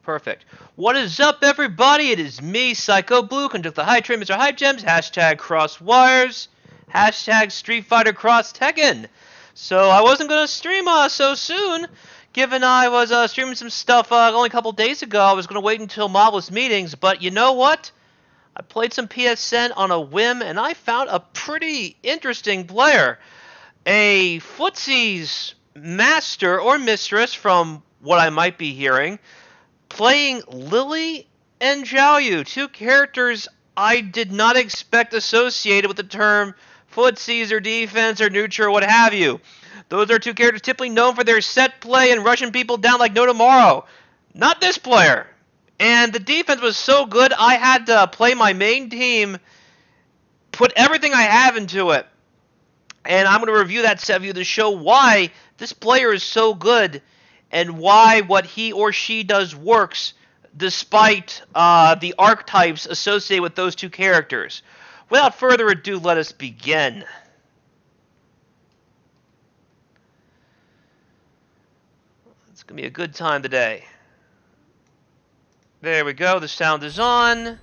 Perfect. What is up, everybody? It is me, Psycho Blue, conduct the Hype Train, Mr. Hype Gems, hashtag Crosswires, hashtag Street Fighter Cross Tekken. So I wasn't going to stream so soon, given I was streaming some stuff only a couple days ago. I was going to wait until Marvelous Meetings, but you know what? I played some PSN on a whim, and I found a pretty interesting player. A footsie's master or mistress, from what I might be hearing, playing Lili and Xiaoyu, two characters I did not expect associated with the term footsies or defense or neutral or what have you. Those are two characters typically known for their set play and rushing people down like no tomorrow. Not this player. And the defense was so good, I had to play my main team, put everything I have into it. And I'm going to review that set view to show why this player is so good and why what he or she does works despite the archetypes associated with those two characters. Without further ado, let us begin. It's going to be a good time today. There we go, the sound is on.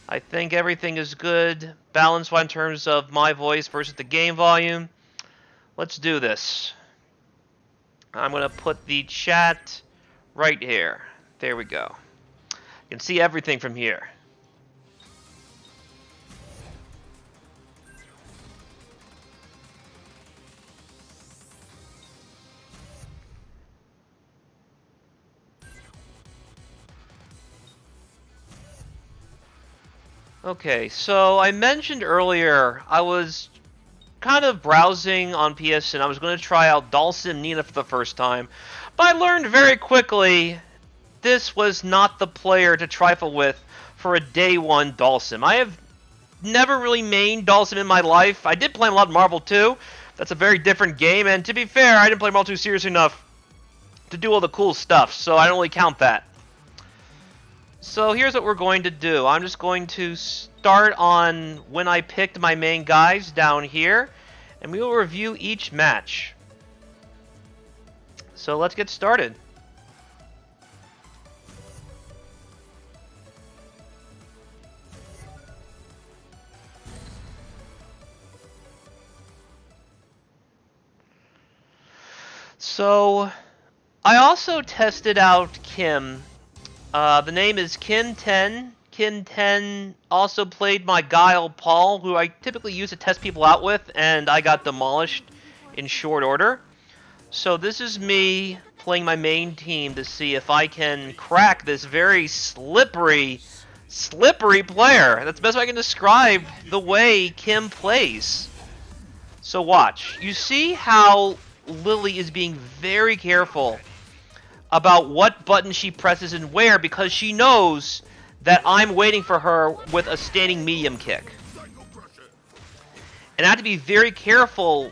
I think everything is good, balance-wise in terms of my voice versus the game volume. Let's do this. I'm going to put the chat right here. There we go. You can see everything from here. Okay, so I mentioned earlier I was kind of browsing on PSN. I was going to try out Dalsim Nina for the first time, but I learned very quickly this was not the player to trifle with for a day one Dalsim. I have never really mained Dalsim in my life. I did play a lot of Marvel 2. That's a very different game, and to be fair, I didn't play Marvel 2 seriously enough to do all the cool stuff, so I don't really count that. So here's what we're going to do. I'm just going to start on when I picked my main guys down here, and we will review each match. So let's get started. So I also tested out Kim. The name is Kim 10. Kim 10 also played my Guile Paul, who I typically use to test people out with, and I got demolished in short order. So this is me playing my main team to see if I can crack this very slippery player. That's the best way I can describe the way Kim plays. So watch. You see how Lili is being very careful about what button she presses and where, because she knows that I'm waiting for her with a standing medium kick. And I have to be very careful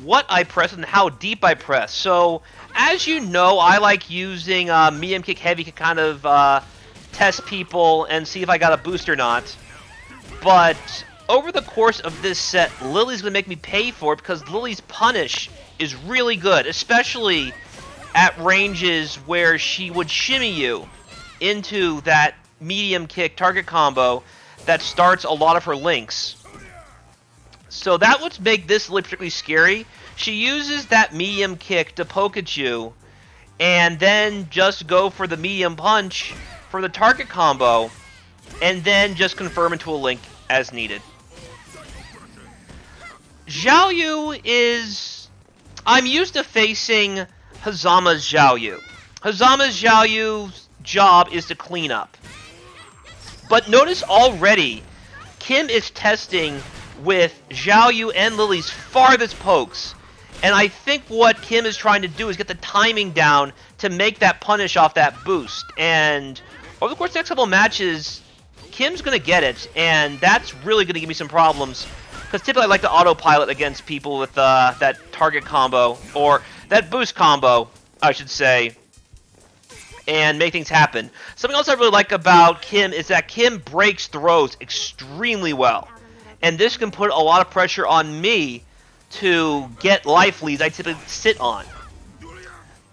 what I press and how deep I press. So, as you know, I like using medium kick, heavy kick, kind of test people and see if I got a boost or not. But over the course of this set, Lili's going to make me pay for it, because Lili's punish is really good, especially at ranges where she would shimmy you into that medium kick target combo that starts a lot of her links. So that would make this Lili particularly scary. She uses that medium kick to poke at you, and then just go for the medium punch for the target combo, and then just confirm into a link as needed. Xiaoyu is... I'm used to facing Hazama's Xiaoyu. Hazama's Xiaoyu's job is to clean up. But notice already, Kim is testing with Xiaoyu and Lili's farthest pokes. And I think what Kim is trying to do is get the timing down to make that punish off that boost. And over the course of the next couple of matches, Kim's going to get it. And that's really going to give me some problems, because typically I like to autopilot against people with that target combo, or that boost combo, I should say, and make things happen. Something else I really like about Kim is that Kim breaks throws extremely well. And this can put a lot of pressure on me to get life leads I typically sit on.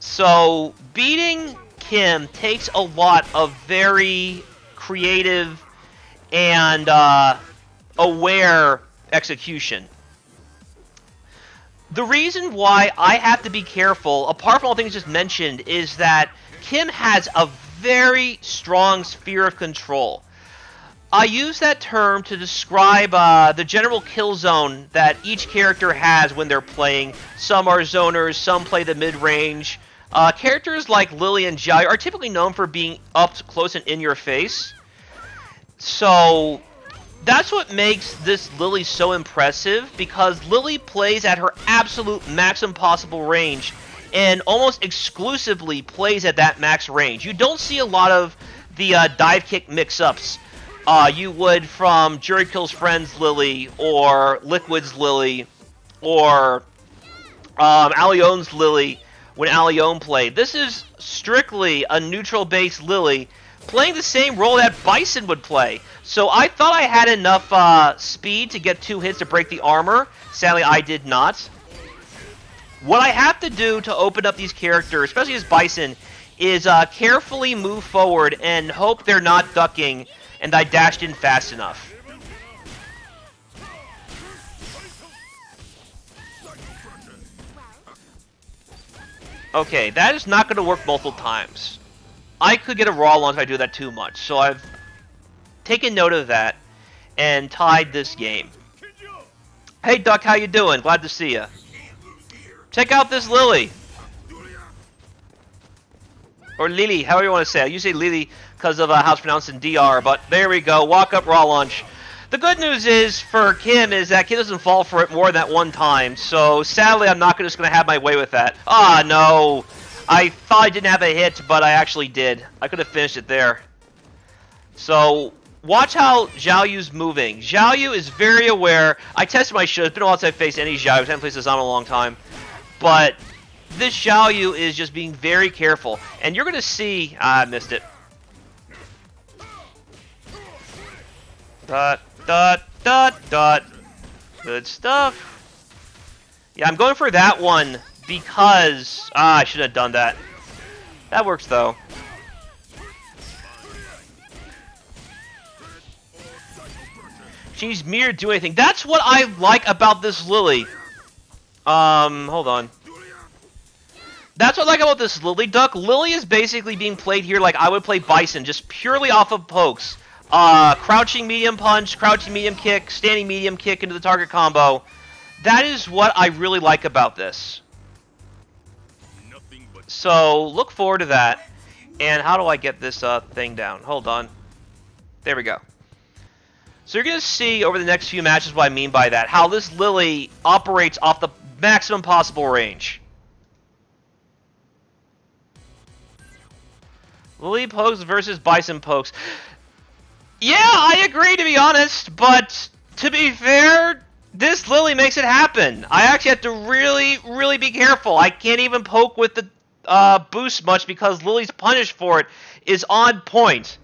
So beating Kim takes a lot of very creative and aware execution. The reason why I have to be careful, apart from all things just mentioned, is that Kim has a very strong sphere of control. I use that term to describe the general kill zone that each character has when they're playing. Some are zoners, some play the mid-range. Characters like Lili and Xiaoyu are typically known for being up close and in your face. So that's what makes this Lili so impressive, because Lili plays at her absolute maximum possible range and almost exclusively plays at that max range. You don't see a lot of the dive kick mix-ups you would from Jury Kill's Friends Lili, or Liquid's Lili, or Alion's Lili, when Allione played. This is strictly a neutral-based Lili playing the same role that Bison would play. So I thought I had enough speed to get 2 hits to break the armor. Sadly, I did not. What I have to do to open up these characters, especially as Bison, is carefully move forward and hope they're not ducking and I dashed in fast enough. Okay, that is not going to work multiple times. I could get a raw launch if I do that too much, so I've taken note of that and tied this game. Hey Duck, how you doing? Glad to see ya. Check out this Lili. Or Lili, however you want to say it. You say Lili because of how it's pronounced in DR, but there we go. Walk up raw launch. The good news is for Kim is that Kim doesn't fall for it more than that one time, so sadly I'm not just going to have my way with that. Ah, no. I thought I didn't have a hit, but I actually did. I could have finished it there. So, watch how Xiaoyu's moving. Xiaoyu is very aware. I tested my shit. It's been a while since I faced any Xiaoyu. I haven't faced this on in a long time. But this Xiaoyu is just being very careful. And you're going to see... I missed it. Dot, dot, dot, dot. Good stuff. Yeah, I'm going for that one because... I should have done that. That works, though. She's mere to do anything. That's what I like about this Lili. Hold on. That's what I like about this Lili, Duck. Lili is basically being played here like I would play Bison, just purely off of pokes. Crouching medium punch, crouching medium kick, standing medium kick into the target combo. That is what I really like about this. So, look forward to that. And how do I get this thing down? Hold on. There we go. So you're going to see over the next few matches what I mean by that. How this Lili operates off the maximum possible range. Lili pokes versus Bison pokes. Yeah, I agree to be honest, but to be fair, this Lili makes it happen. I actually have to really, really be careful. I can't even poke with the boost much because Lili's punish for it is on point.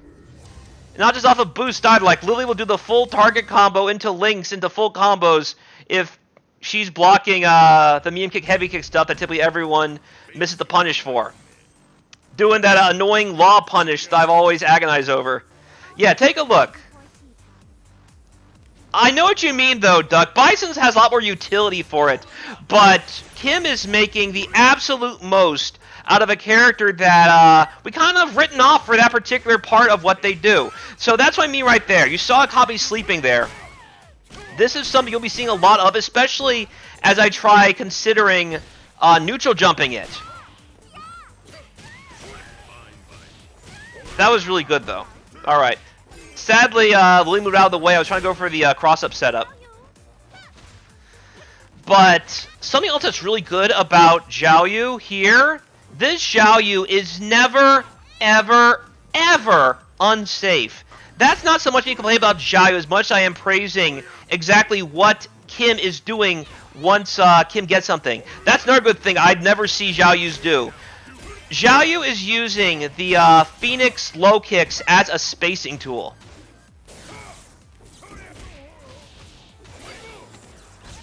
Not just off of boost either, like Lili will do the full target combo into links, into full combos if she's blocking the medium kick, heavy kick stuff that typically everyone misses the punish for. Doing that annoying law punish that I've always agonized over. Yeah, take a look. I know what you mean though, Duck. Bison's has a lot more utility for it, but Kim is making the absolute most out of a character that we kind of written off for that particular part of what they do. So that's what I mean right there. You saw Akabe sleeping there. This is something you'll be seeing a lot of, especially as I try considering neutral jumping it. That was really good, though. Alright. Sadly, Lili moved out of the way. I was trying to go for the cross-up setup. But something else that's really good about Xiaoyu here, this Xiaoyu is never, ever, ever unsafe. That's not so much me complaining about Xiaoyu as much as I am praising exactly what Kim is doing once Kim gets something. That's another good thing I'd never see Xiaoyu's do. Xiaoyu is using the Phoenix low kicks as a spacing tool.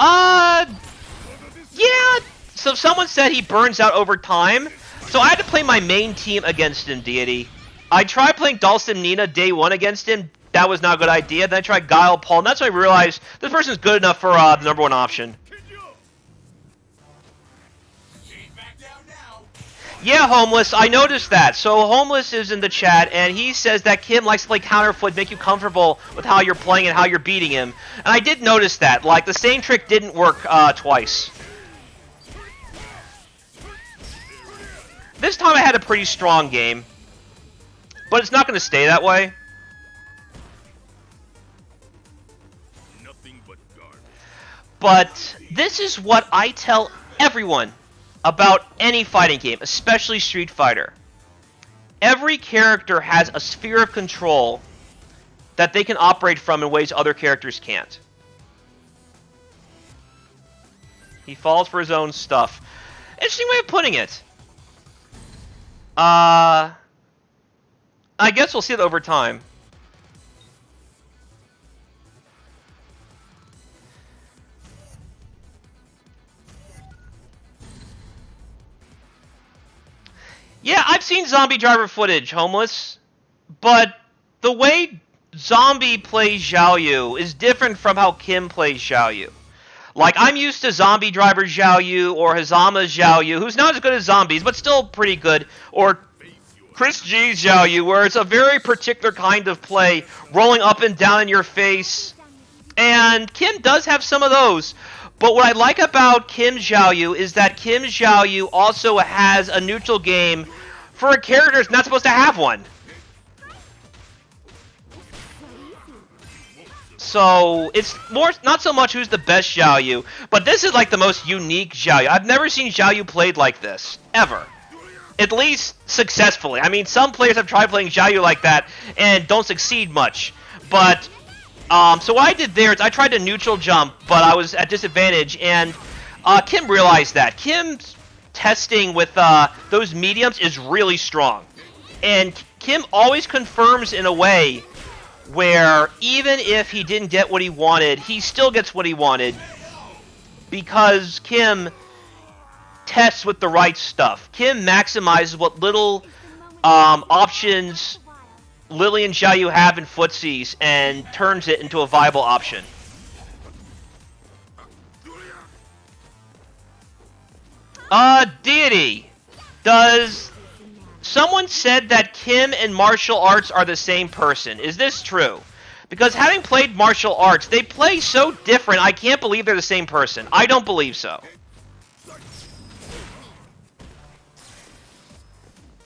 Yeah, so someone said he burns out over time, so I had to play my main team against him, Deity. I tried playing Dalston Nina day one against him, that was not a good idea, then I tried Guile Paul, and that's when I realized this person's good enough for the number one option. Yeah, Homeless, I noticed that. So Homeless is in the chat, and he says that Kim likes to play counterfoot, make you comfortable with how you're playing and how you're beating him. And I did notice that. Like, the same trick didn't work twice. This time I had a pretty strong game. But it's not going to stay that way. But this is what I tell everyone about any fighting game, especially Street Fighter. Every character has a sphere of control that they can operate from in ways other characters can't. He falls for his own stuff. Interesting way of putting it. I guess we'll see it over time. Yeah, I've seen Zombie Driver footage, Homeless, but the way Zombie plays Xiaoyu is different from how Kim plays Xiaoyu. Like, I'm used to Zombie Driver Xiaoyu or Hazama's Xiaoyu, who's not as good as Zombies, but still pretty good, or Chris G's Xiaoyu, where it's a very particular kind of play, rolling up and down in your face, and Kim does have some of those. But what I like about Kim Xiaoyu is that Kim Xiaoyu also has a neutral game for a character that's not supposed to have one. So it's more not so much who's the best Xiaoyu, but this is like the most unique Xiaoyu. I've never seen Xiaoyu played like this, ever. At least successfully. I mean, some players have tried playing Xiaoyu like that and don't succeed much. But, so what I did there is I tried to neutral jump, but I was at disadvantage, and Kim realized that. Kim's testing with those mediums is really strong. And Kim always confirms in a way where even if he didn't get what he wanted, he still gets what he wanted because Kim tests with the right stuff. Kim maximizes what little options Lili and Xiaoyu have in footsies and turns it into a viable option. Deity. Does someone said that Kim and martial arts are the same person? Is this true? Because having played martial arts, they play so different, I can't believe they're the same person. I don't believe so.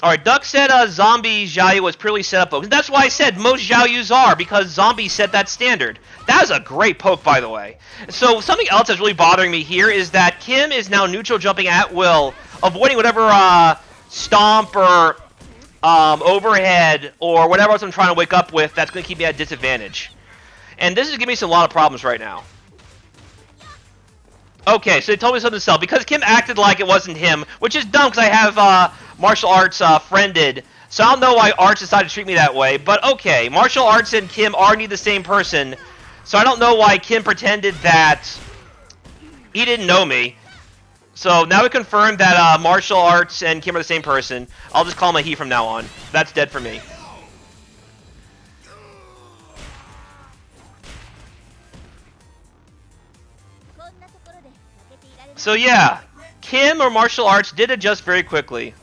Alright, Duck said Zombie Xiaoyu was purely set up. That's why I said most Xiaoyus are, because Zombie set that standard. That was a great poke, by the way. So something else that's really bothering me here is that Kim is now neutral jumping at will, avoiding whatever stomp or overhead or whatever else I'm trying to wake up with that's going to keep me at disadvantage. And this is giving me a lot of problems right now. Okay, so they told me something to sell. Because Kim acted like it wasn't him, which is dumb because I have martial arts friended. So I don't know why Arts decided to treat me that way. But okay, martial arts and Kim are indeed the same person. So I don't know why Kim pretended that he didn't know me. So now we confirmed that martial arts and Kim are the same person. I'll just call him a he from now on. That's dead for me. So yeah, Kim or martial arts did adjust very quickly.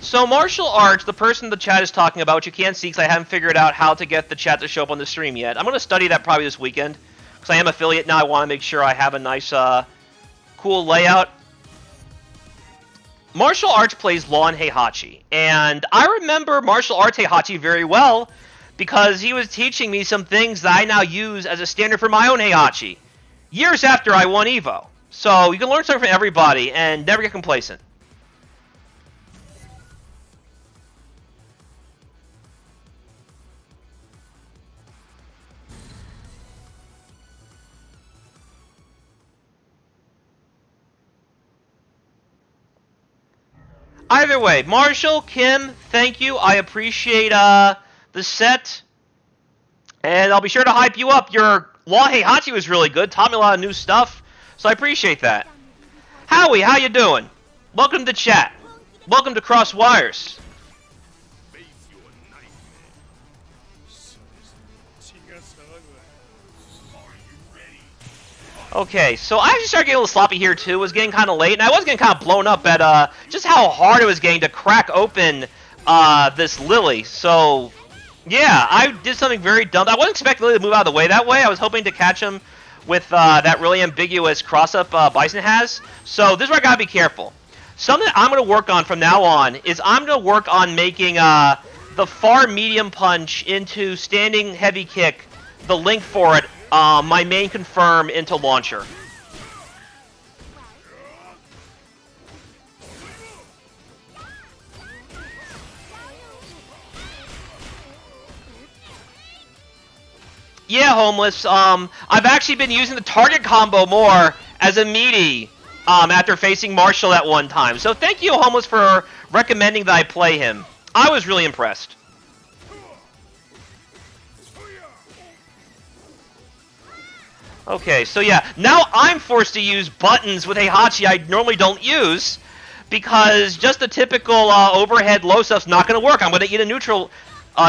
So martial arts, the person the chat is talking about, which you can't see because I haven't figured out how to get the chat to show up on the stream yet. I'm going to study that probably this weekend. Because I am affiliate now, I want to make sure I have a nice, cool layout. Martial arts plays Law and Heihachi. And I remember martial arts Heihachi very well because he was teaching me some things that I now use as a standard for my own Heihachi. Years after I won EVO. So you can learn something from everybody and never get complacent. Either way, Marshall, Kim, thank you. I appreciate the set. And I'll be sure to hype you up. Your Law Heihachi was really good. Taught me a lot of new stuff. So I appreciate that. Howie, how you doing? Welcome to chat. Welcome to Cross Wires. Okay, so I actually started getting a little sloppy here too. It was getting kind of late, and I was getting kind of blown up at just how hard it was getting to crack open this Lili. So, yeah, I did something very dumb. I wasn't expecting Lili to move out of the way that way. I was hoping to catch him with that really ambiguous cross-up Bison has. So this is where I gotta be careful. Something I'm going to work on from now on is I'm going to work on making the far medium punch into standing heavy kick, the link for it, my main confirm into launcher. Yeah, Homeless. I've actually been using the target combo more as a meaty after facing Marshall at one time. So thank you, Homeless, for recommending that I play him. I was really impressed. Okay, so yeah, now I'm forced to use buttons with Heihachi I normally don't use, because just the typical overhead low stuff's not going to work. I'm going to eat a neutral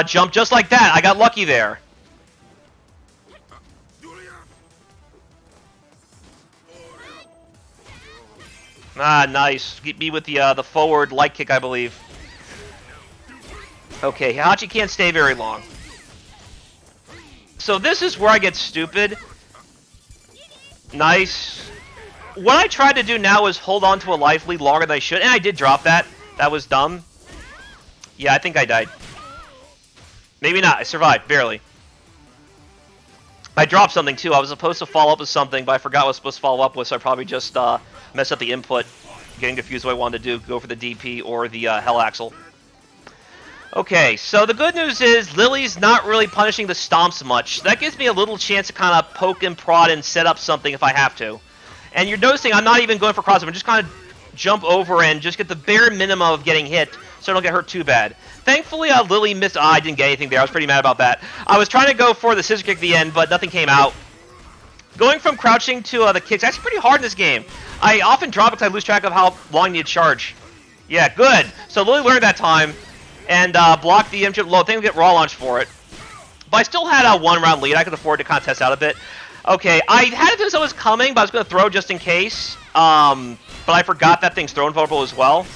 jump just like that. I got lucky there. Ah, nice. Get me with the forward light kick, I believe. Okay, Heihachi can't stay very long. So this is where I get stupid. Nice. What I tried to do now is hold on to a life lead longer than I should, and I did drop that. That was dumb. Yeah, I think I died. Maybe not. I survived, barely. I dropped something, too. I was supposed to follow up with something, but I forgot what I was supposed to follow up with, so I probably just messed up the input, getting confused what I wanted to do, go for the DP or the Hell Axle. Okay, so the good news is Lili's not really punishing the stomps much. That gives me a little chance to kind of poke and prod and set up something if I have to. And you're noticing I'm not even going for crossover. I'm just kind of jump over and just get the bare minimum of getting hit so I don't get hurt too bad. Thankfully, Lili missed. I didn't get anything there. I was pretty mad about that. I was trying to go for the scissor kick at the end, but nothing came out. Going from crouching to the kicks, actually pretty hard in this game. I often drop because I lose track of how long I need to charge. Yeah, good. So Lili learned that time. And blocked the M-chip low. I think we get raw launch for it. But I still had a one-round lead. I could afford to kind of test out a bit. Okay, I had a feeling someone was coming, but I was going to throw just in case. But I forgot that thing's thrown vulnerable as well.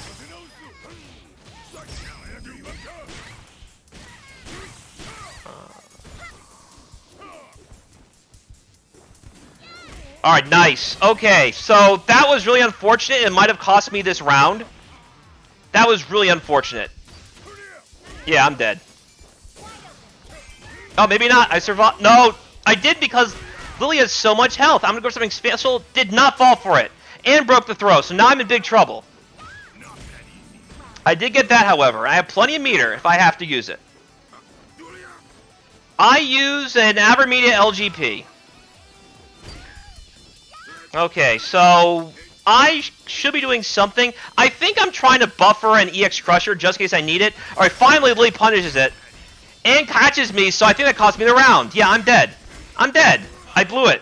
Alright, nice. Okay, so that was really unfortunate. It might have cost me this round. That was really unfortunate. Yeah, I'm dead. Oh, maybe not. I survived. No, I did because Lili has so much health. I'm going to go for something special. Did not fall for it. And broke the throw, so now I'm in big trouble. I did get that, however. I have plenty of meter if I have to use it. I use an Avermedia LGP. Okay, so I should be doing something. I think I'm trying to buffer an EX Crusher just in case I need it. Alright, finally Lili punishes it. And catches me, so I think that cost me the round. Yeah, I'm dead. I'm dead. I blew it.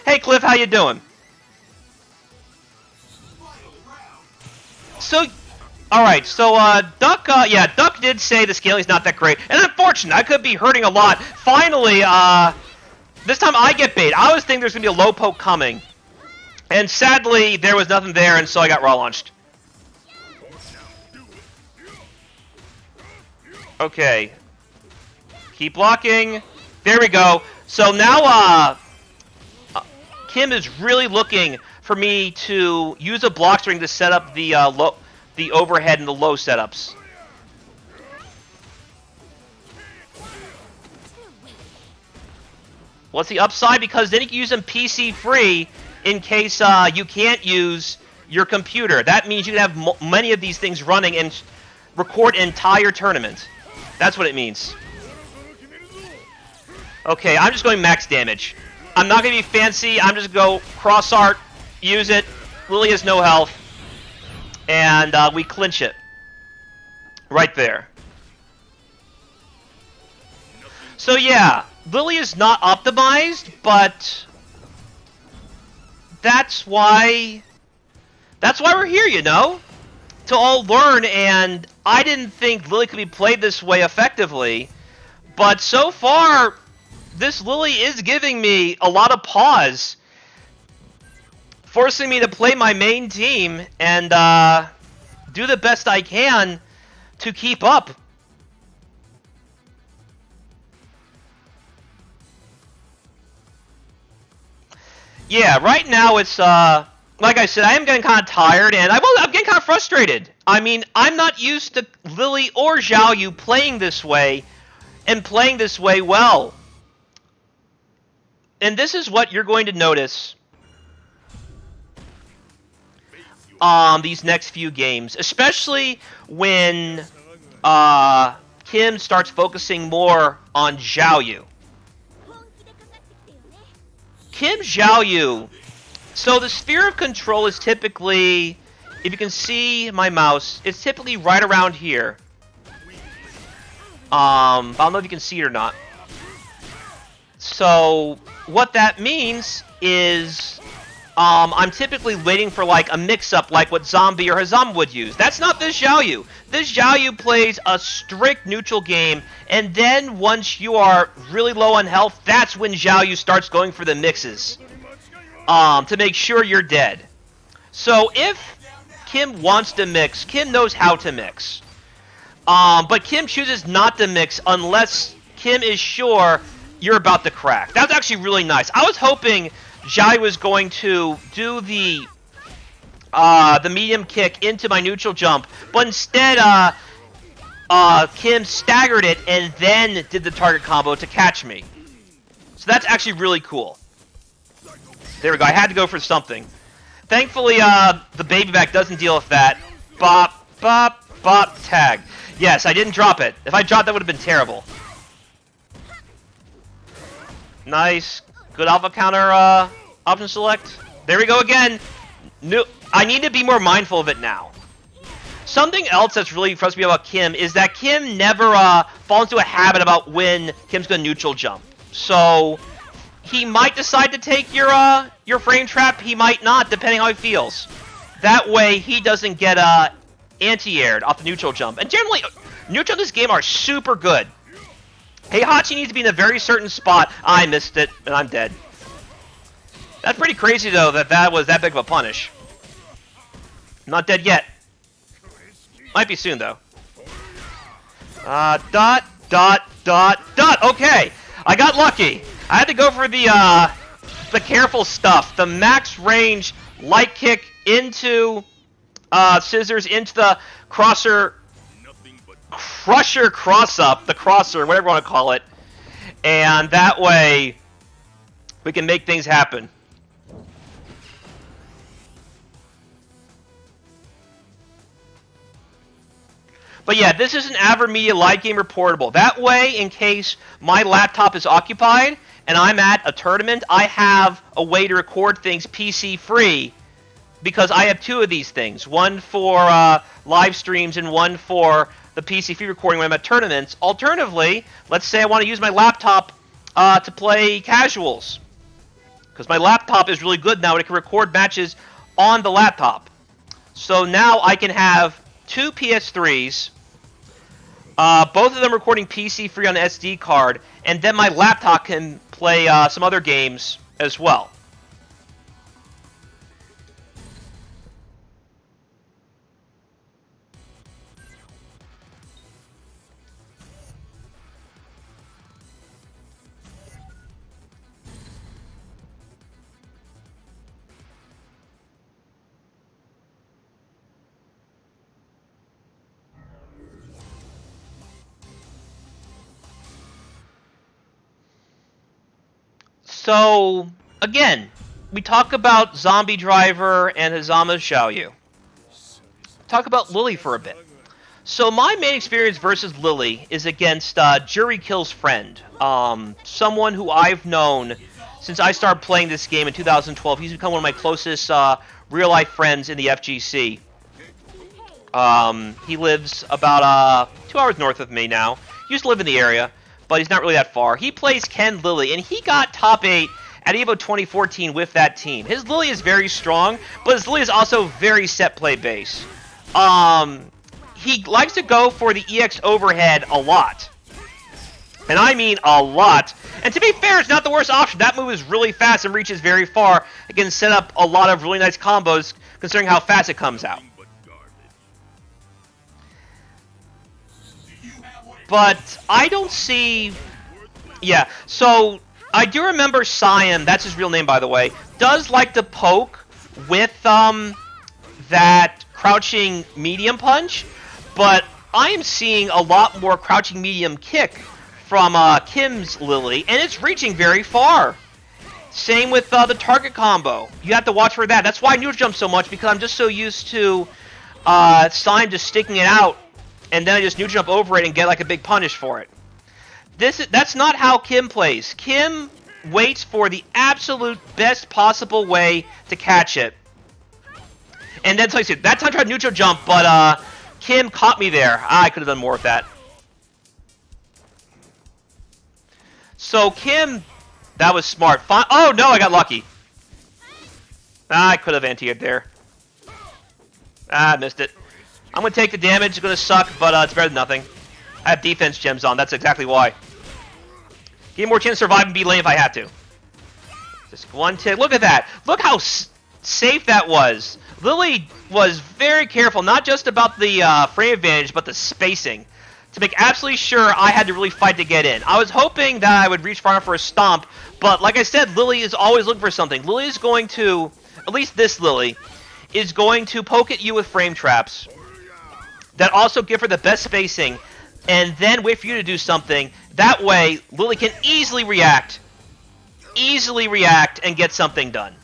Hey, Cliff, how you doing? So, alright, so, Duck, yeah, Duck did say the scaling's not that great. And unfortunate, I could be hurting a lot. Finally, this time I get bait. I was thinking there's going to be a low poke coming. And sadly, there was nothing there, and so I got raw launched. Okay. Keep blocking. There we go. So now, Kim is really looking for me to use a block string to set up the overhead and the low setups. What's the upside? Because then you can use them PC free in case you can't use your computer. That means you can have many of these things running and record an entire tournament. That's what it means. Okay, I'm just going max damage. I'm not going to be fancy. I'm just going to go cross art, use it. Lili has no health. And we clinch it. Right there. So yeah, Lili is not optimized, but that's why we're here, you know? To all learn, and I didn't think Lili could be played this way effectively, but so far, this Lili is giving me a lot of pause, forcing me to play my main team and do the best I can to keep up. Yeah, right now it's, like I said, I am getting kind of tired, and I'm getting kind of frustrated. I mean, I'm not used to Lili or Xiaoyu playing this way, and playing this way well. And this is what you're going to notice these next few games, especially when Kim starts focusing more on Xiaoyu. Kim Xiaoyu So the sphere of control is typically, if you can see my mouse, it's typically right around here. I don't know if you can see it or not. So what that means is I'm typically waiting for like a mix-up like what Zombie or Hazama would use. That's not this Xiaoyu. This Xiaoyu plays a strict neutral game, and then once you are really low on health, that's when Xiaoyu starts going for the mixes to make sure you're dead. So if Kim wants to mix, Kim knows how to mix. But Kim chooses not to mix unless Kim is sure you're about to crack. That's actually really nice. I was hoping Xiaoyu was going to do the medium kick into my neutral jump, but instead Kim staggered it and then did the target combo to catch me. So that's actually really cool. There we go. I had to go for something. Thankfully, the baby back doesn't deal with that. Bop, bop, bop, tag. Yes, I didn't drop it. If I dropped, that would have been terrible. Nice. Good alpha counter option select. There we go again. I need to be more mindful of it now. Something else that's really frustrating me about Kim is that Kim never falls into a habit about when Kim's going to neutral jump. So he might decide to take your frame trap. He might not, depending how he feels. That way, he doesn't get anti-aired off the neutral jump. And generally, neutral in this game are super good. Heihachi needs to be in a very certain spot. I missed it, and I'm dead. That's pretty crazy, though, that was that big of a punish. Not dead yet. Might be soon, though. Dot, dot, dot, dot. Okay, I got lucky. I had to go for the careful stuff. The max range light kick into scissors into the crusher cross-up, the crosser, whatever you want to call it. And that way, we can make things happen. But yeah, this is an AverMedia live gamer portable. That way, in case my laptop is occupied and I'm at a tournament, I have a way to record things PC free because I have two of these things. One for live streams and one for the PC free recording when I'm at tournaments. Alternatively, let's say I want to use my laptop to play casuals. Because my laptop is really good now and it can record matches on the laptop. So now I can have two PS3s, both of them recording PC free on an SD card, and then my laptop can play some other games as well. So, again, we talk about Zombie Driver and Hazama Xiaoyu. Talk about Lili for a bit. So my main experience versus Lili is against Jury Kill's friend. Someone who I've known since I started playing this game in 2012. He's become one of my closest real-life friends in the FGC. He lives about 2 hours north of me now. He used to live in the area, but he's not really that far. He plays Ken Lili, and he got top 8 at EVO 2014 with that team. His Lili is very strong, but his Lili is also very set play base. He likes to go for the EX overhead a lot. And I mean a lot. And to be fair, it's not the worst option. That move is really fast and reaches very far. It can set up a lot of really nice combos, considering how fast it comes out. But I don't see... Yeah, so I do remember Siam, that's his real name by the way, does like to poke with that crouching medium punch, but I am seeing a lot more crouching medium kick from Kim's Lili, and it's reaching very far. Same with the target combo. You have to watch for that. That's why I neutral jump so much, because I'm just so used to Siam just sticking it out, and then I just neutral jump over it and get like a big punish for it. That's not how Kim plays. Kim waits for the absolute best possible way to catch it. And then, like I said, that time I tried neutral jump, but Kim caught me there. I could have done more with that. So Kim, that was smart. Oh no, I got lucky. I could have anti-aired there. I missed it. I'm going to take the damage. It's going to suck, but it's better than nothing. I have defense gems on. That's exactly why. Give me more chance to survive and be lane if I had to. Just one tick. Look at that. Look how safe that was. Lili was very careful, not just about the frame advantage, but the spacing, to make absolutely sure I had to really fight to get in. I was hoping that I would reach far enough for a stomp, but like I said, Lili is always looking for something. Lili is going to, at least this Lili, is going to poke at you with frame traps that also give her the best spacing, and then wait for you to do something. That way, Lili can easily react and get something done.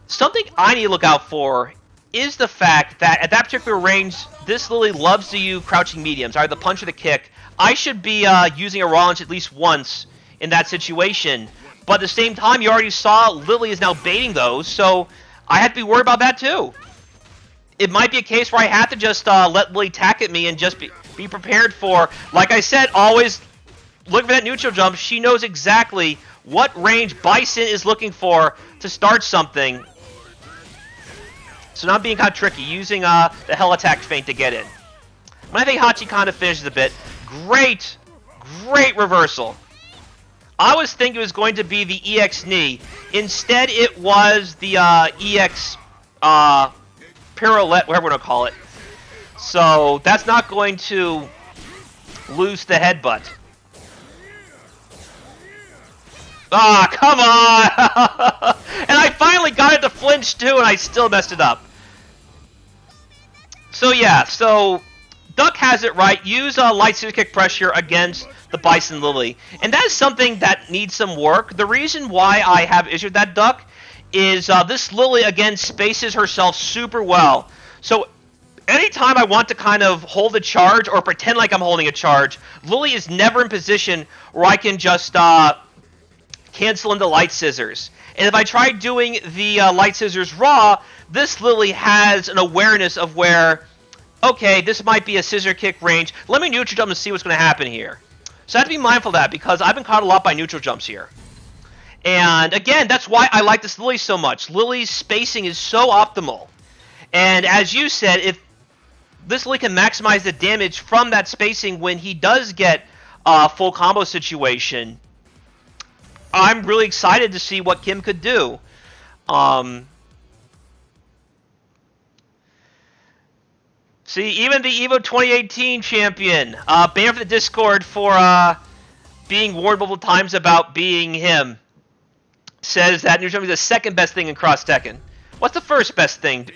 Something I need to look out for is the fact that at that particular range, this Lili loves to use crouching mediums, either the punch or the kick. I should be using a raw launch at least once in that situation, but at the same time, you already saw Lili is now baiting those, so I have to be worried about that too. It might be a case where I have to just let Lili tack at me and just be prepared for, like I said, always look for that neutral jump. She knows exactly what range Bison is looking for to start something. So not being kind of tricky, using the Hell Attack feint to get in. When I think Hachi kind of finishes a bit, great reversal. I was thinking it was going to be the EX knee. Instead, it was the EX pirouette, whatever we're going to call it. So that's not going to lose the headbutt. Ah, come on! And I finally got it to flinch too, and I still messed it up. So yeah, so Duck has it right. Use light scissor kick pressure against the Bison Lili. And that is something that needs some work. The reason why I have issued that Duck is this Lili, again, spaces herself super well. So anytime I want to kind of hold a charge or pretend like I'm holding a charge, Lili is never in position where I can just cancel into light scissors. And if I try doing the light scissors raw, this Lili has an awareness of where, okay, this might be a scissor kick range. Let me neutral jump and see what's going to happen here. So I have to be mindful of that because I've been caught a lot by neutral jumps here. And again, that's why I like this Lili so much. Lili's spacing is so optimal. And as you said, if this Lili can maximize the damage from that spacing when he does get a full combo situation, I'm really excited to see what Kim could do. See, even the EVO 2018 champion, banned from the Discord for being warned multiple times about being him, says that neutral is the second best thing in Cross Tekken. What's the first best thing?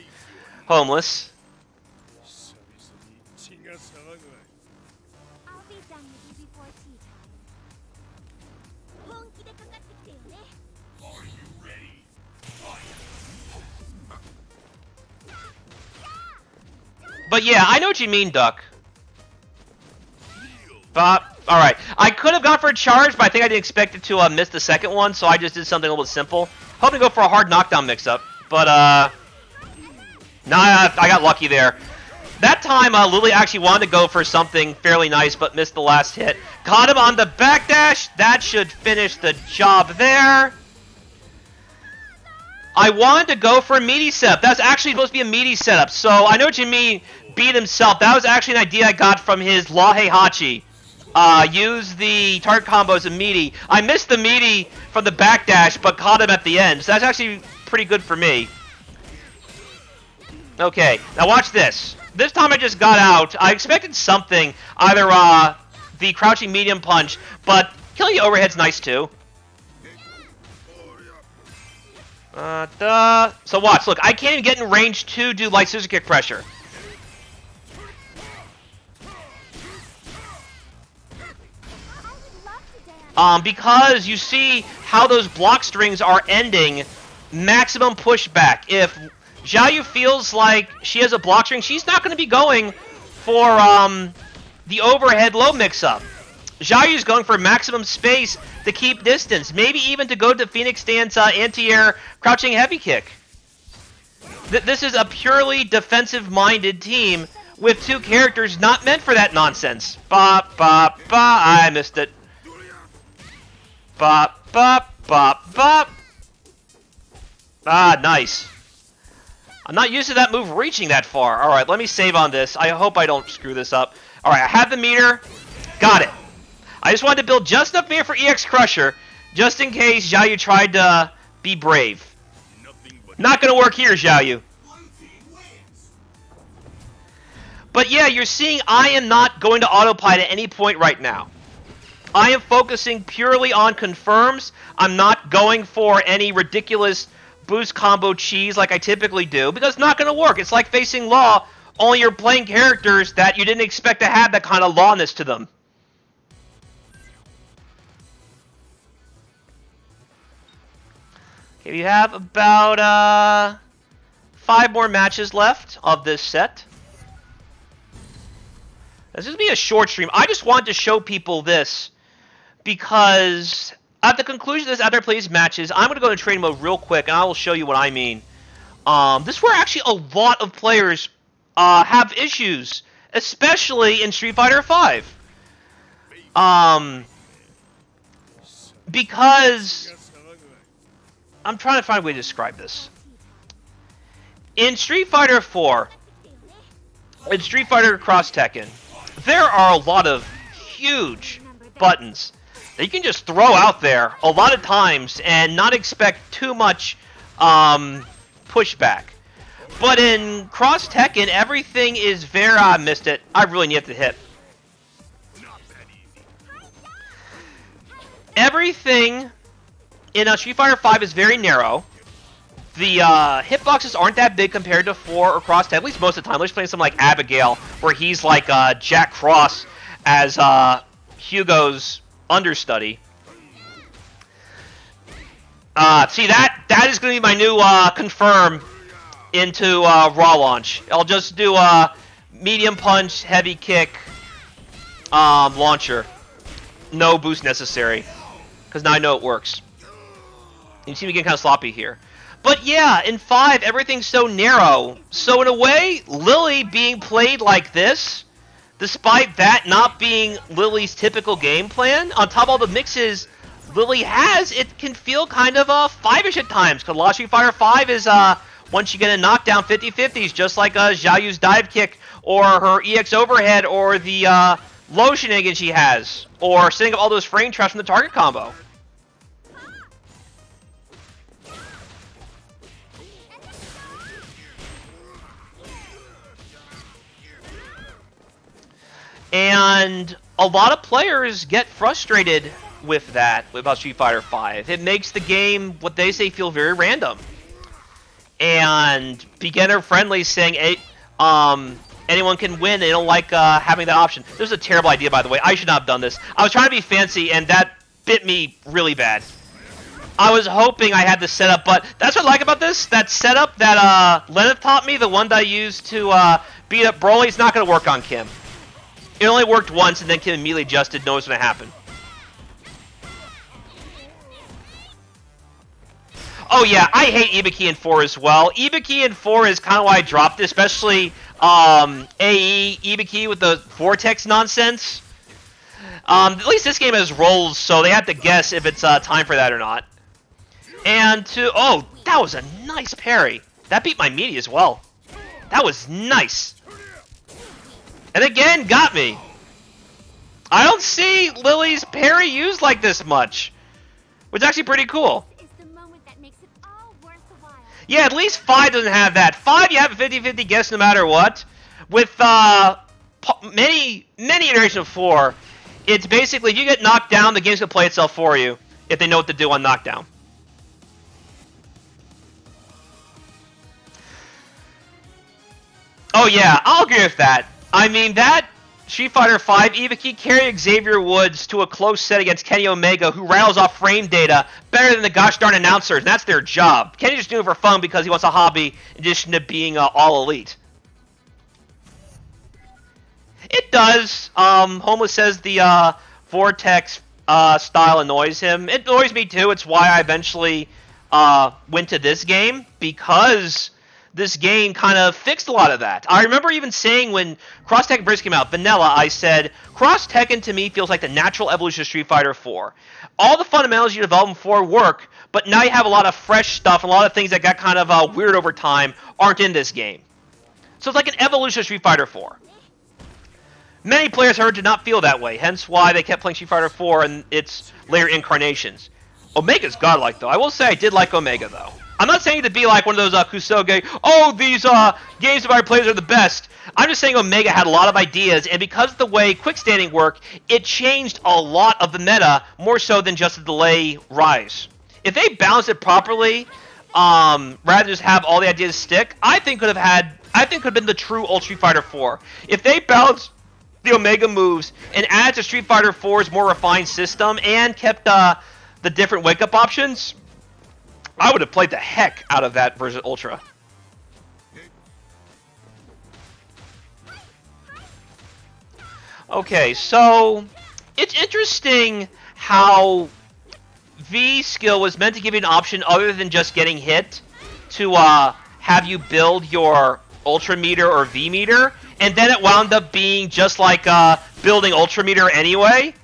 Homeless. But yeah, I know what you mean, Duck. Alright. I could have gone for a charge, but I think I didn't expect it to miss the second one, so I just did something a little bit simple. Hoping to go for a hard knockdown mix-up, but nah, I got lucky there. That time, Lili actually wanted to go for something fairly nice, but missed the last hit. Caught him on the backdash. That should finish the job there. I wanted to go for a meaty setup. That's actually supposed to be a meaty setup, so I know what you mean, beat himself. That was actually an idea I got from his Lahe Hachi. Use the target combo as a meaty. I missed the meaty from the backdash, but caught him at the end, so that's actually pretty good for me. Okay, now watch this. This time I just got out. I expected something, either the crouching medium punch, but killing the overhead's nice too. So watch, look, I can't even get in range to do light scissor kick pressure. Because you see how those block strings are ending maximum pushback. If Xiaoyu feels like she has a block string, she's not going to be going for the overhead low mix-up. Xiaoyu's going for maximum space to keep distance. Maybe even to go to Phoenix Stance anti-air crouching heavy kick. This is a purely defensive-minded team with two characters not meant for that nonsense. Bop, bop, bop. I missed it. Bop, bop, bop, bop. Ah, nice. I'm not used to that move reaching that far. Alright, let me save on this. I hope I don't screw this up. Alright, I have the meter. Got it. I just wanted to build just enough meter for EX Crusher, just in case Xiaoyu tried to be brave. Not gonna work here, Xiaoyu. But yeah, you're seeing I am not going to autopilot at any point right now. I am focusing purely on confirms. I'm not going for any ridiculous boost combo cheese like I typically do, because it's not going to work. It's like facing Law, only you're playing characters that you didn't expect to have that kind of lawness to them. Okay, we have about 5 more matches left of this set. This is going to be a short stream. I just wanted to show people this because at the conclusion of this, after I play these matches, I'm going to go into training mode real quick, and I will show you what I mean. This is where actually a lot of players have issues, especially in Street Fighter V. Because I'm trying to find a way to describe this. In Street Fighter 4, in Street Fighter Cross Tekken, there are a lot of huge buttons that you can just throw out there a lot of times and not expect too much pushback. But in Cross Tekken, everything is very... I missed it. I really need to hit. Everything in Street Fighter V is very narrow. The hitboxes aren't that big compared to 4 or Cross Tekken, at least most of the time. Let's play some like Abigail, where he's like Jack Cross as Hugo's understudy. See, that is going to be my new confirm into Raw launch. I'll just do medium punch, heavy kick, launcher. No boost necessary, because now I know it works. You see me getting kind of sloppy here. But yeah, in 5, everything's so narrow. So in a way, Lili being played like this, despite that not being Lili's typical game plan, on top of all the mixes Lili has, it can feel kind of 5-ish at times. Because a lot of Street Fighter 5 is, once you get a knockdown, 50-50s, just like Xiaoyu's dive kick, or her EX overhead, or the low shenanigans she has, or setting up all those frame traps from the target combo. And a lot of players get frustrated with that, about Street Fighter V. It makes the game, what they say, feel very random. And beginner-friendly, saying anyone can win, they don't like having that option. This is a terrible idea, by the way. I should not have done this. I was trying to be fancy, and that bit me really bad. I was hoping I had the setup, but that's what I like about this. That setup that Lenneth taught me, the one that I used to beat up Broly, it's not going to work on Kim. It only worked once, and then Kim immediately adjusted, knows what's going to happen. Oh yeah, I hate Ibiki in 4 as well. Ibiki in 4 is kind of why I dropped it, especially AE Ibiki with the Vortex nonsense. At least this game has rolls, so they have to guess if it's time for that or not. And oh, that was a nice parry. That beat my meaty as well. That was nice. And again, got me. I don't see Lili's parry used like this much, which is actually pretty cool. Yeah, at least 5 doesn't have that. 5, you have a 50-50 guess no matter what. With many iterations of 4, it's basically if you get knocked down, the game's going to play itself for you if they know what to do on knockdown. Oh yeah, I'll agree with that. I mean, that Street Fighter V, Ibiki carried Xavier Woods to a close set against Kenny Omega, who rattles off frame data better than the gosh darn announcers, and that's their job. Kenny's just doing it for fun because he wants a hobby in addition to being all elite. It does. Homeless says the Vortex style annoys him. It annoys me too. It's why I eventually went to this game, because this game kind of fixed a lot of that. I remember even saying when Cross Tekken Burst came out, Vanilla, I said, Cross Tekken to me feels like the natural evolution of Street Fighter 4. All the fundamentals you develop for work, but now you have a lot of fresh stuff, and a lot of things that got kind of weird over time aren't in this game. So it's like an evolution of Street Fighter 4. Many players heard did not feel that way, hence why they kept playing Street Fighter 4 and its later incarnations. Omega's godlike, though. I will say I did like Omega, though. I'm not saying to be like one of those Kusoge, oh, these games of our players are the best. I'm just saying Omega had a lot of ideas, and because of the way quick standing worked, it changed a lot of the meta, more so than just a delay rise. If they balanced it properly, rather than just have all the ideas stick, I think could have been the true old Street Fighter 4. If they balanced the Omega moves and added to Street Fighter 4's more refined system and kept the different wake-up options, I would have played the heck out of that versus Ultra. Okay, so it's interesting how V skill was meant to give you an option other than just getting hit to have you build your Ultra meter or V meter, and then it wound up being just like building Ultra meter anyway.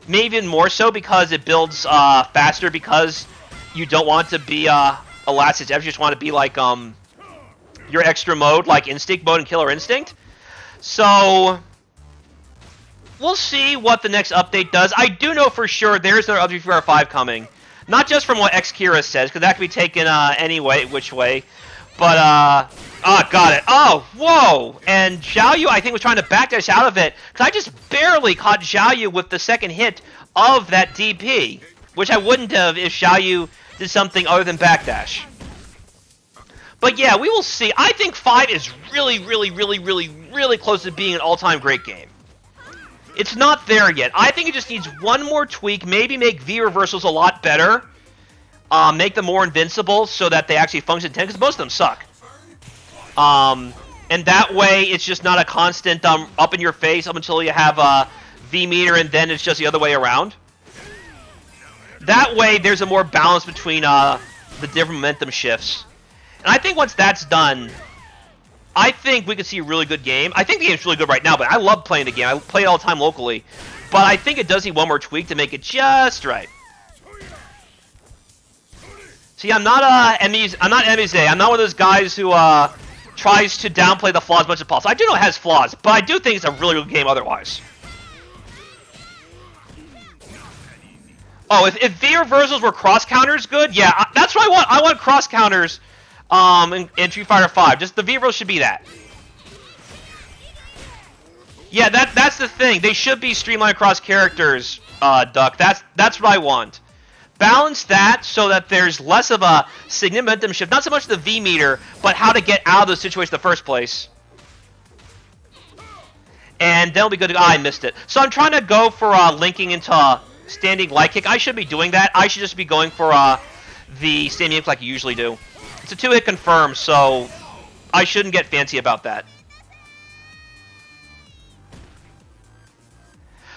Maybe even more so because it builds faster, because you don't want to be a last ditch effort. You just want to be like your extra mode, like Instinct mode and Killer Instinct. So we'll see what the next update does. I do know for sure there's another Street Fighter 5 coming. Not just from what X-Kira says, because that can be taken any way, which way. But, got it. Oh, whoa! And Xiaoyu, I think, was trying to backdash out of it, because I just barely caught Xiaoyu with the second hit of that DP, which I wouldn't have if Xiaoyu did something other than backdash. But yeah, we will see. I think 5 is really, really, really, really, really close to being an all-time great game. It's not there yet. I think it just needs one more tweak, maybe make V reversals a lot better, make them more invincible so that they actually function 10, because most of them suck. And that way, it's just not a constant up in your face up until you have a V meter, and then it's just the other way around. That way, there's a more balance between the different momentum shifts. And I think once that's done, I think we could see a really good game. I think the game's really good right now, but I love playing the game. I play it all the time locally. But I think it does need one more tweak to make it just right. See, I'm not Emize. I'm not one of those guys who tries to downplay the flaws as much as possible. I do know it has flaws, but I do think it's a really good game otherwise. Oh, if V reversals were cross counters good, yeah, that's what I want. I want cross counters in Street Fighter 5. Just the V reversals should be that. Yeah, that's the thing. They should be streamlined across characters, Duck. That's what I want. Balance that so that there's less of a significant momentum shift. Not so much the V meter, but how to get out of those situations in the first place. And then it'll be good to... I missed it. So I'm trying to go for linking into standing light kick. I should be doing that. I should just be going for the standing kick like you usually do. It's a 2-hit confirm, so I shouldn't get fancy about that.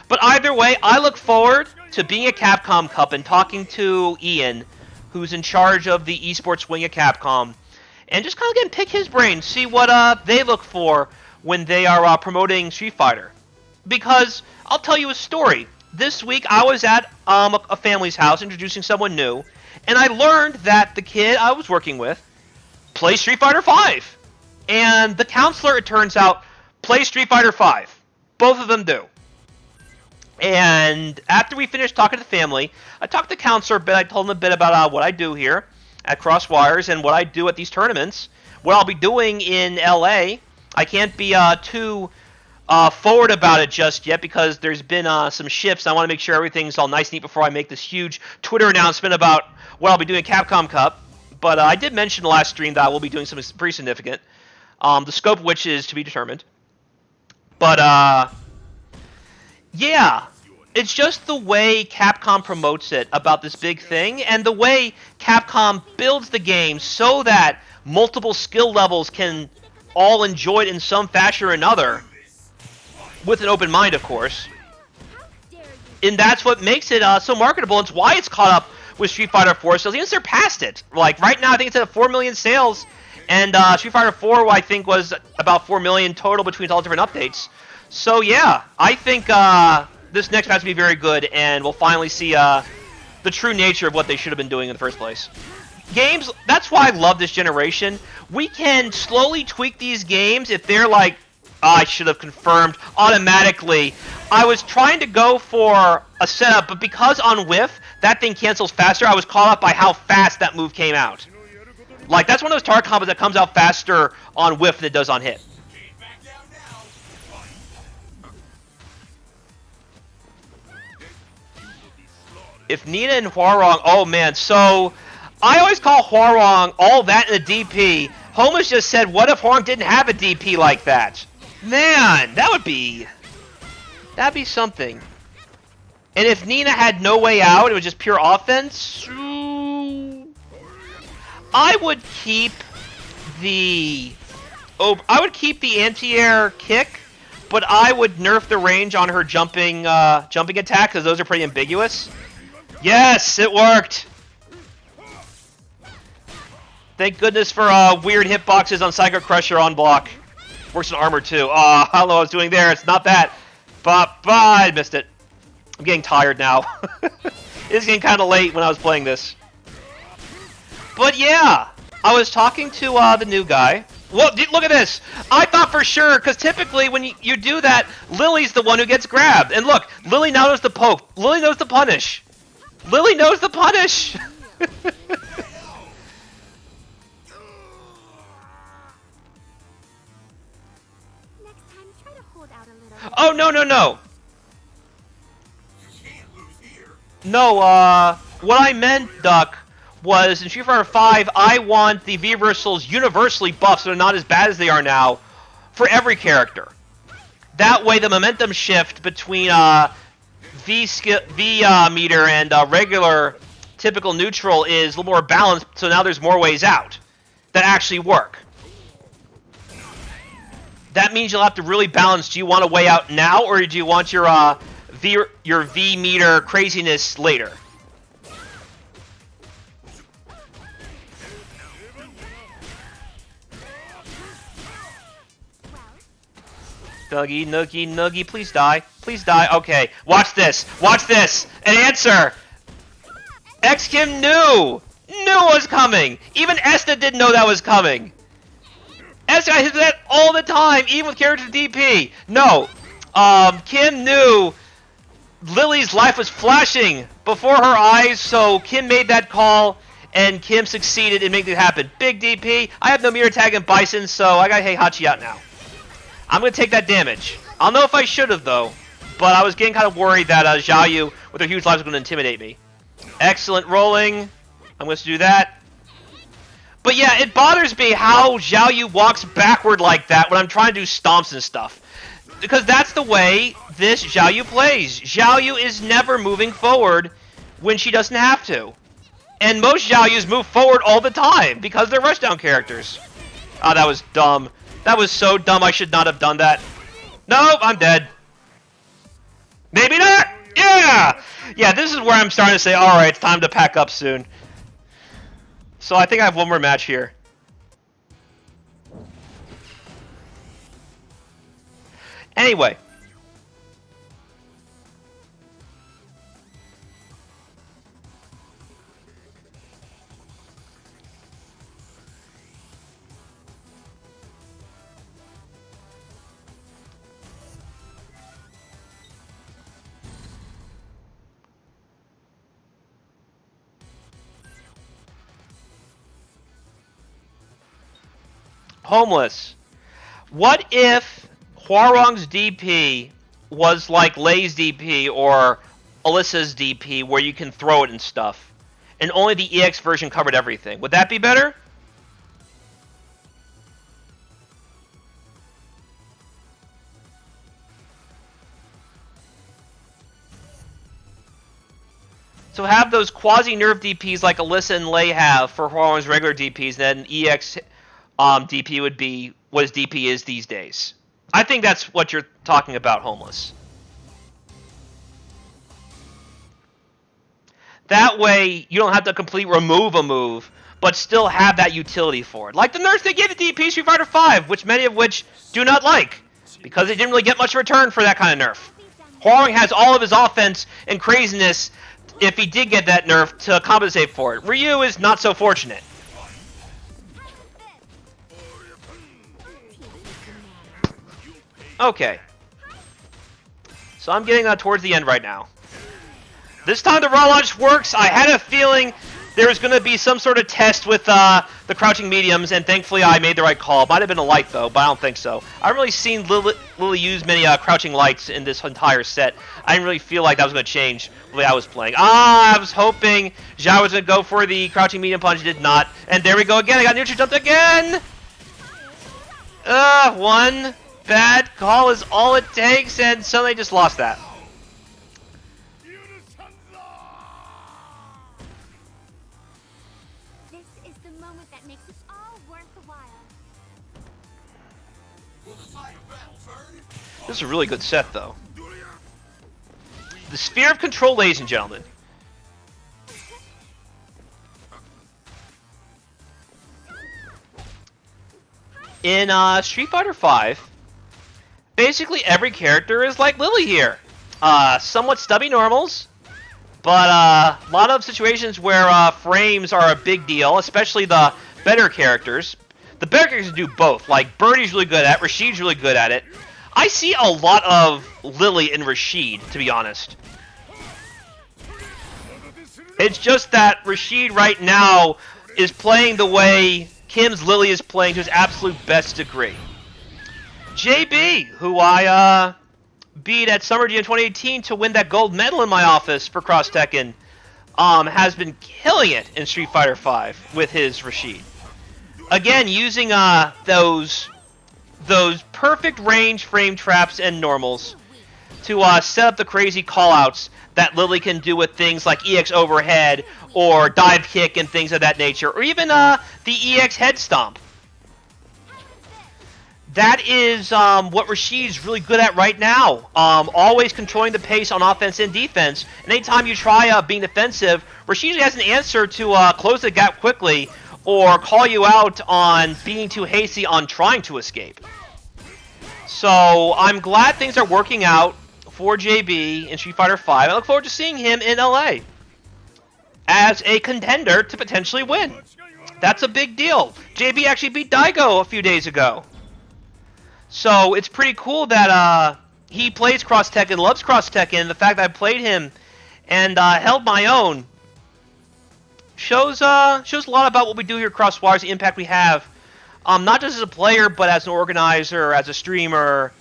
But either way, I look forward to being at Capcom Cup and talking to Ian, who's in charge of the esports wing at Capcom, and just kind of get pick his brain, see what they look for when they are promoting Street Fighter. Because I'll tell you a story. This week I was at a family's house introducing someone new, and I learned that the kid I was working with plays Street Fighter 5. And the counselor, it turns out, plays Street Fighter 5. Both of them do. And after we finished talking to the family, I talked to the counselor a bit. I told him a bit about what I do here at Crosswires and what I do at these tournaments. What I'll be doing in LA. I can't be too forward about it just yet because there's been some shifts. I want to make sure everything's all nice and neat before I make this huge Twitter announcement about what I'll be doing at Capcom Cup. But I did mention in the last stream that I will be doing something pretty significant. The scope of which is to be determined. But, yeah, it's just the way Capcom promotes it about this big thing, and the way Capcom builds the game so that multiple skill levels can all enjoy it in some fashion or another, with an open mind, of course. and that's what makes it so marketable. It's why it's caught up with Street Fighter 4 sales, even surpassed it. Like right now, I think it's at 4 million sales, and Street Fighter 4 I think was about 4 million total between all different updates. So yeah, I think this next match will be very good, and we'll finally see the true nature of what they should have been doing in the first place. Games, that's why I love this generation. We can slowly tweak these games if they're like, I should have confirmed automatically. I was trying to go for a setup, but because on whiff, that thing cancels faster, I was caught up by how fast that move came out. Like, that's one of those target combos that comes out faster on whiff than it does on hit. If Nina and Hwarong, oh man, so I always call Hwarong all that in a DP. Homeless just said, what if Hwarong didn't have a DP like that? Man, that'd be something. And if Nina had no way out, it was just pure offense, I would keep the anti-air kick, but I would nerf the range on her jumping attack, because those are pretty ambiguous. Yes, it worked! Thank goodness for weird hitboxes on Psycho Crusher on block. Works in armor too. I don't know what I was doing there. It's not that. But I missed it. I'm getting tired now. It's getting kind of late when I was playing this. But yeah, I was talking to the new guy. Well, look at this. I thought for sure, because typically when you do that, Lili's the one who gets grabbed. And look, Lili now knows the poke. Lili knows the punish. Lili knows the punish. Oh, no, no, no. No, what I meant, Duck, was in Street Fighter 5, I want the V-reversals universally buffed so they're not as bad as they are now for every character. That way the momentum shift between V meter and regular typical neutral is a little more balanced, so now there's more ways out that actually work. That means you'll have to really balance. Do you want a way out now, or do you want your V meter craziness later? Dougie, noogie, noogie, please die. Please die. Okay, watch this. Watch this. An answer. X-Kim knew it was coming. Even Esta didn't know that was coming. Esta hit that all the time, even with character DP. No, Kim knew Lili's life was flashing before her eyes, so Kim made that call, and Kim succeeded in making it happen. Big DP. I have no mirror tag and Bison, so I got Heihachi out now. I'm going to take that damage. I don't know if I should have, though, but I was getting kind of worried that Xiaoyu, with her huge life, was going to intimidate me. Excellent rolling. I'm going to do that. But yeah, it bothers me how Xiaoyu walks backward like that when I'm trying to do stomps and stuff. Because that's the way this Xiaoyu plays. Xiaoyu is never moving forward when she doesn't have to. And most Xiaoyus move forward all the time because they're rushdown characters. Oh, that was dumb. That was so dumb, I should not have done that. No, I'm dead. Maybe not! Yeah! Yeah, this is where I'm starting to say, alright, it's time to pack up soon. So I think I have one more match here. Anyway. Homeless. What if Hwarong's DP was like Lei's DP or Alyssa's DP, where you can throw it and stuff, and only the EX version covered everything? Would that be better? So have those quasi-nerf DPs like Alyssa and Lei have for Hwarong's regular DPs, and then EX DP would be what his DP is these days. I think that's what you're talking about, Homeless. That way, you don't have to completely remove a move, but still have that utility for it. Like the nerfs they gave to DP Street Fighter V, which many of which do not like, because they didn't really get much return for that kind of nerf. Huang has all of his offense and craziness if he did get that nerf to compensate for it. Ryu is not so fortunate. Okay. So I'm getting towards the end right now. This time the raw launch works. I had a feeling there was going to be some sort of test with the crouching mediums, and thankfully I made the right call. Might have been a light, though, but I don't think so. I haven't really seen Lili use many crouching lights in this entire set. I didn't really feel like that was going to change the way I was playing. I was hoping Xiaoyu was going to go for the crouching medium punch. Did not. And there we go again. I got neutral jumped again. One bad call is all it takes, and suddenly just lost that. This is a really good set, though. The Sphere of Control, ladies and gentlemen. In Street Fighter V, basically every character is like Lili here. Somewhat stubby normals, but a lot of situations where frames are a big deal, especially the better characters. The better characters do both. Like, Birdie's really good at it, Rashid's really good at it. I see a lot of Lili and Rashid, to be honest. It's just that Rashid right now is playing the way Kim's Lili is playing to his absolute best degree. JB, who I beat at Summer Jam 2018 to win that gold medal in my office for Cross Tekken, has been killing it in Street Fighter V with his Rashid. Again, using those perfect range frame traps and normals to set up the crazy callouts that Lili can do with things like EX overhead or dive kick and things of that nature, or even the EX head stomp. That is what Rashid's really good at right now. Always controlling the pace on offense and defense. And anytime you try being defensive, Rashid has an answer to close the gap quickly or call you out on being too hasty on trying to escape. So I'm glad things are working out for JB in Street Fighter V. I look forward to seeing him in LA as a contender to potentially win. That's a big deal. JB actually beat Daigo a few days ago. So it's pretty cool that he plays Cross Tekken, loves Cross Tekken. The fact that I played him and held my own shows a lot about what we do here at Crosswires, the impact we have, not just as a player, but as an organizer, as a streamer,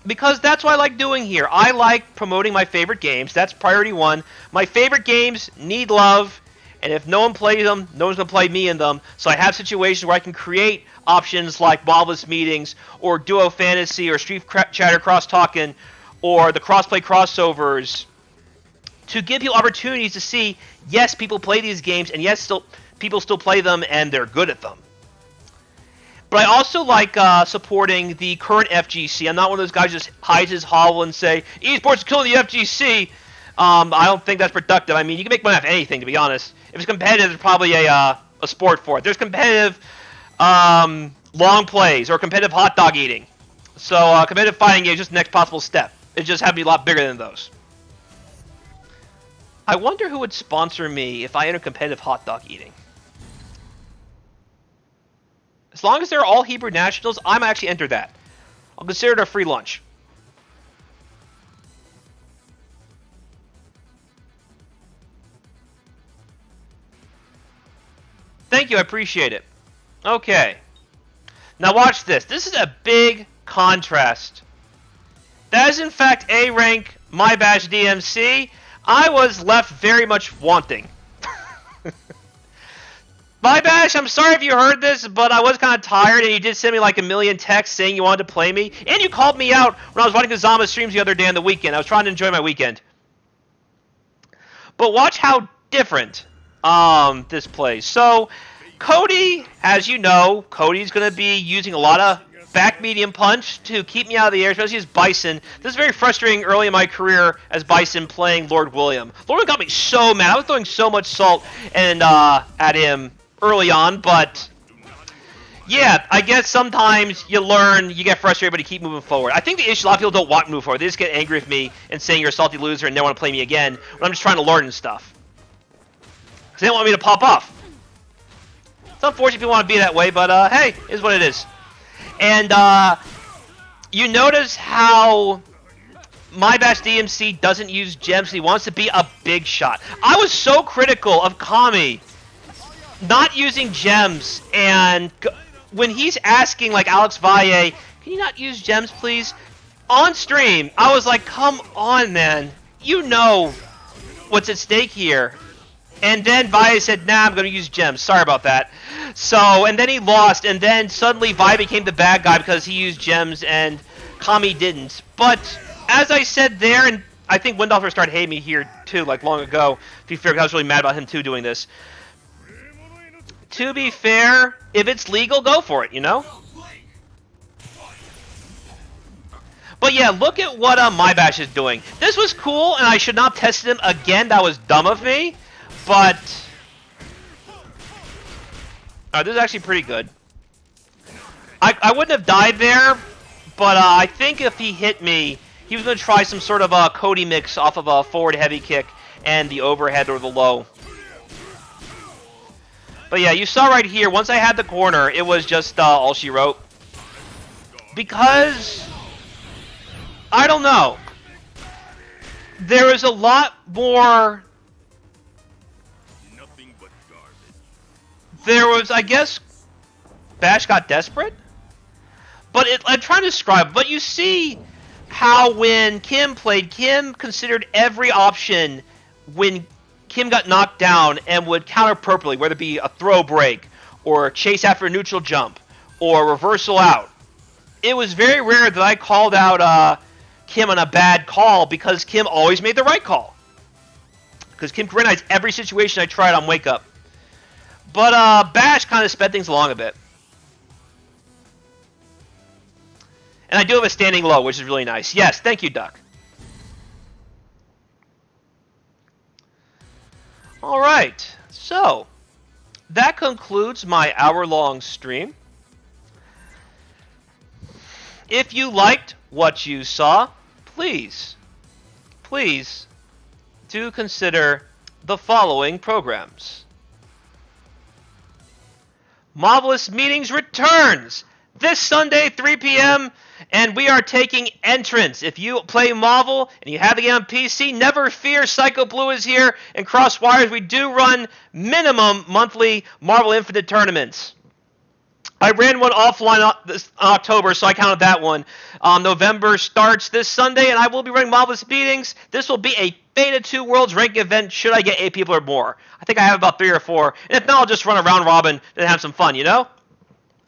because that's what I like doing here. I like promoting my favorite games. That's priority one. My favorite games need love, and if no one plays them, no one's going to play me in them. So I have situations where I can create options like Marvelous Meetings, or Duo Fantasy, or Street Chatter Cross Talkin', or the crossplay crossovers, to give you opportunities to see, yes, people play these games, and yes, people still play them, and they're good at them. But I also like supporting the current FGC. I'm not one of those guys who just hides his hovel and say, esports is killing the FGC. I don't think that's productive. I mean, you can make money off anything, to be honest. If it's competitive, there's probably a sport for it. There's competitive long plays or competitive hot dog eating. So competitive fighting game is just the next possible step. It just has to be a lot bigger than those. I wonder who would sponsor me if I enter competitive hot dog eating. As long as they're all Hebrew nationals, I might actually enter that. I'll consider it a free lunch. Thank you, I appreciate it. Okay. Now watch this. This is a big contrast. That is in fact A rank, my badge DMC. I was left very much wanting. My badge, I'm sorry if you heard this, but I was kind of tired, and you did send me like a million texts saying you wanted to play me, and you called me out when I was watching Kazama streams the other day on the weekend. I was trying to enjoy my weekend. But watch how different this plays. So, Cody, as you know, Cody's going to be using a lot of back medium punch to keep me out of the air, especially as Bison. This is very frustrating early in my career as Bison playing Lord William. Lord William got me so mad. I was throwing so much salt and at him early on, but yeah, I guess sometimes you learn, you get frustrated, but you keep moving forward. I think the issue, a lot of people don't want to move forward. They just get angry with me and saying you're a salty loser and they want to play me again when I'm just trying to learn and stuff. Because they don't want me to pop off. It's unfortunate people want to be that way, but hey, it is what it is. And you notice how my Bash DMC doesn't use gems. He wants to be a big shot. I was so critical of Kami not using gems, and when he's asking, like Alex Valle, can you not use gems, please? On stream, I was like, come on, man. You know what's at stake here. And then Valle said, nah, I'm going to use gems. Sorry about that. So, and then he lost, and then suddenly Valle became the bad guy because he used gems and Kami didn't. But, as I said there, and I think Windolfer started hating me here too, like long ago, to be fair, because I was really mad about him too doing this. To be fair, if it's legal, go for it, you know? But yeah, look at what my Bash is doing. This was cool, and I should not have tested him again. That was dumb of me. But this is actually pretty good. I wouldn't have died there, but I think if he hit me, he was going to try some sort of a Cody mix off of a forward heavy kick and the overhead or the low. But yeah, you saw right here, once I had the corner, it was just all she wrote. Because, I don't know. There is a lot more. There was, I guess, Bash got desperate? But I'm trying to describe, but you see how when Kim played, Kim considered every option when Kim got knocked down and would counter appropriately, whether it be a throw break, or chase after a neutral jump, or reversal out. It was very rare that I called out Kim on a bad call because Kim always made the right call. Because Kim could recognize every situation I tried on Wake Up. But Bash kind of sped things along a bit. And I do have a standing low, which is really nice. Yes, thank you, Duck. Alright, so that concludes my hour-long stream. If you liked what you saw, please do consider the following programs. Marvelous Meetings returns this Sunday, 3 p.m., and we are taking entrance. If you play Marvel and you have the game on PC, never fear, Psycho Blue is here, and Crosswires, we do run minimum monthly Marvel Infinite tournaments. I ran one offline this October, so I counted that one. November starts this Sunday, and I will be running Marvelous Meetings. This will be a Beta 2 Worlds ranking event should I get 8 people or more. I think I have about 3 or 4, and if not, I'll just run a round robin and have some fun, you know?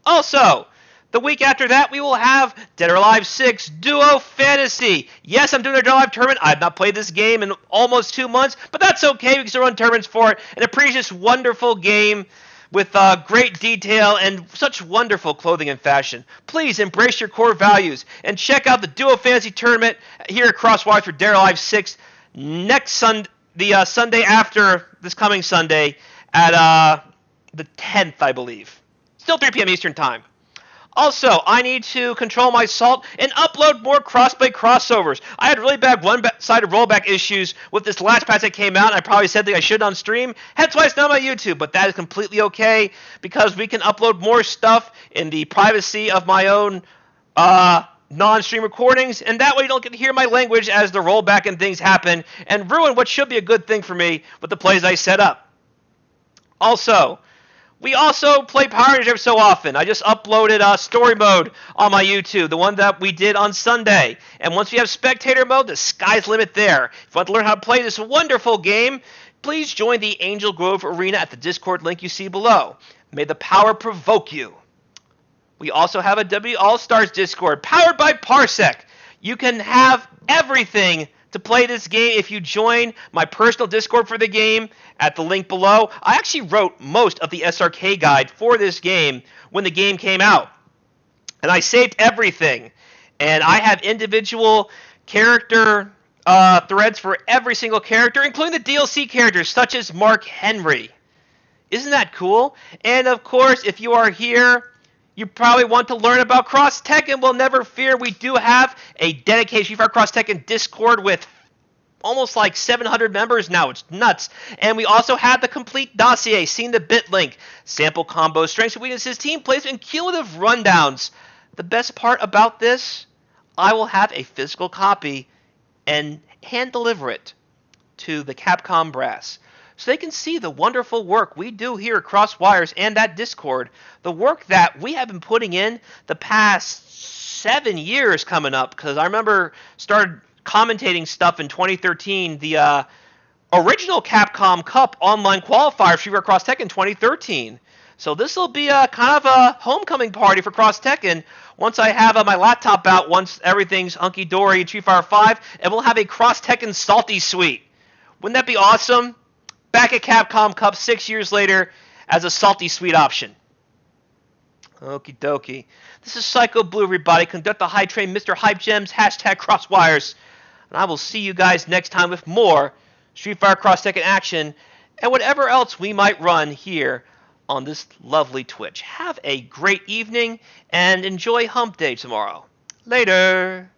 Also, the week after that, we will have Dead or Alive 6 Duo Fantasy. Yes, I'm doing a Dead or Alive tournament. I have not played this game in almost 2 months, but that's okay. We can still run tournaments for it and appreciate this wonderful game with great detail and such wonderful clothing and fashion. Please embrace your core values and check out the Duo Fantasy Tournament here at Crosswise for Dead or Alive 6 next the Sunday after this coming Sunday at the 10th, I believe. Still 3 p.m. Eastern Time. Also, I need to control my salt and upload more crossplay crossovers. I had really bad one-sided rollback issues with this last patch that came out, and I probably said that I should on stream. Hence why it's not on my YouTube, but that is completely okay because we can upload more stuff in the privacy of my own non-stream recordings, and that way you don't get to hear my language as the rollback and things happen and ruin what should be a good thing for me with the plays I set up. Also, we also play Power Rangers every so often. I just uploaded Story Mode on my YouTube, the one that we did on Sunday. And once we have Spectator Mode, the sky's the limit there. If you want to learn how to play this wonderful game, please join the Angel Grove Arena at the Discord link you see below. May the power provoke you. We also have a W All-Stars Discord powered by Parsec. You can have everything to play this game if you join my personal Discord for the game at the link below. I actually wrote most of the SRK guide for this game when the game came out. and I saved everything. And I have individual character threads for every single character, including the DLC characters, such as Mark Henry. Isn't that cool? And of course, if you are here, you probably want to learn about Cross Tekken. Well, never fear, we do have a dedicated Street Fighter Cross Tekken Discord with almost like 700 members now. It's nuts. And we also have the complete dossier, seeing the bit link, sample combos, strengths and weaknesses, team plays, and cumulative rundowns. The best part about this, I will have a physical copy and hand deliver it to the Capcom brass, so they can see the wonderful work we do here at Crosswires and that Discord, the work that we have been putting in the past 7 years coming up, because I remember started commentating stuff in 2013, the original Capcom Cup online qualifier for Street Fighter Cross Tekken 2013. So this will be a kind of a homecoming party for Cross Tekken once I have my laptop out, once everything's hunky-dory in Street Fighter 5, and we'll have a Cross Tekken Salty Suite. Wouldn't that be awesome? Back at Capcom Cup 6 years later as a Salty Suite option. Okie dokie. This is Psycho Blue, everybody. Conduct the Hype Train, Mr. Hype Gems, hashtag Crosswires. And I will see you guys next time with more Street Fighter Cross Tekken action and whatever else we might run here on this lovely Twitch. Have a great evening and enjoy Hump Day tomorrow. Later.